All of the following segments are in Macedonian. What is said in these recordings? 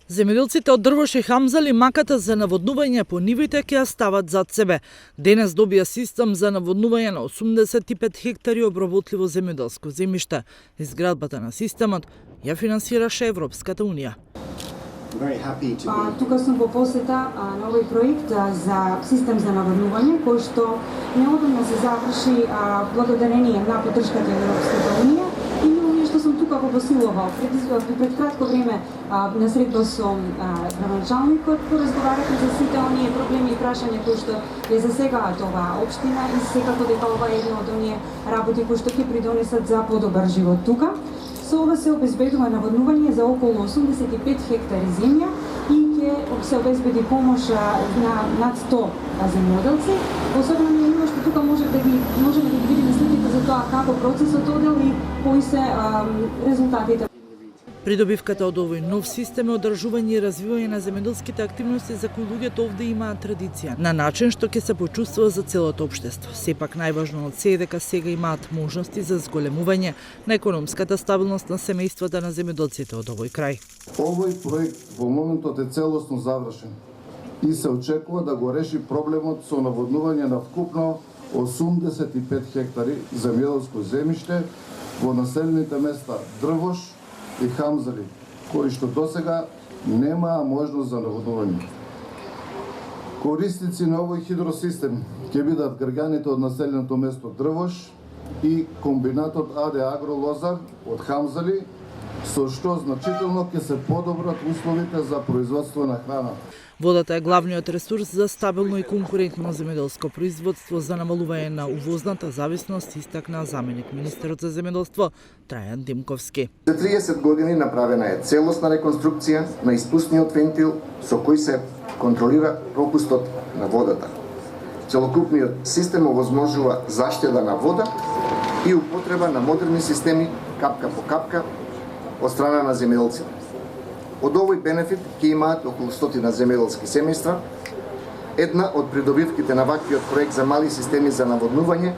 Земјоделците од Дрвош и Хамзали маката за наводнување по нивите ќе ја стават зад себе. Денес добија систем за наводнување на 85 хектари обработливо земјоделско земјиште. Изградбата на системот ја финансираше Европската унија. Тука сум во посета на овој проект за систем за наводнување, кој што неодамна се заврши благодарение на поддршката на Европската унија. И ние што сум тука во Босилово, пред кратко време на средба со градоначалникот поразговарахме за сите оние проблеми и прашања кои што ја засегаат оваа општина и секако дека ова е едно од оние работи кои што ќе придонесат за подобар живот тука. Со ова се обезбедува наводнување за околу 85 хектари земја и ќе се обезбеди помош на над 100 земјоделци. Особено ми е мило што тука можеме да ги видиме сликите за тоа како процесот одел и кои се резултатите. Придобивката од овој нов систем е одржување и развивање на земјоделските активности за кои луѓето овде имаат традиција, на начин што ќе се почувствува за целото општество. Сепак најважно од се е дека сега имаат можности за зголемување на економската стабилност на семејствата на земјоделците од овој крај. Овој проект во моментот е целосно завршен и се очекува да го реши проблемот со наводнување на вкупно 85 хектари земјоделско земјиште во населените места Дрвош и Хамзали, кои што досега немаа можност за наводнување. Корисници на овој хидросистем ќе бидат граѓаните од населеното место Дрвош и комбинатот АД Агро Лозар од Хамзали, со што значително ќе се подобрат условите за производство на храна. Водата е главниот ресурс за стабилно и конкурентно земјоделско производство за намалување на увозната зависност, истакна заменик министерот за земјоделство Трајан Димковски. За 30 години направена е целосна реконструкција на испустниот вентил со кој се контролира пропустот на водата. Целокупниот систем овозможува заштеда на вода и употреба на модерни системи капка по капка од страна на земјоделците. Од овој бенефит ќе имаат околу 100 земјоделски семејства. Една од придобивките на ваквиот проект за мали системи за наводнување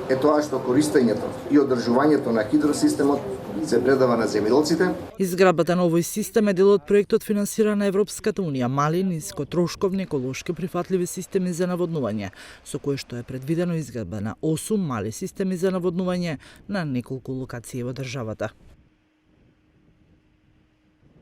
е тоа што користењето и одржувањето на хидросистемот се предава на земјоделците. Изградбата на овој систем е дел од проектот финансиран на Европската унија, мали, нискотрошковни, еколошки прифатливи системи за наводнување, со кој што е предвидено изградба на 8 мали системи за наводнување на неколку локации во државата.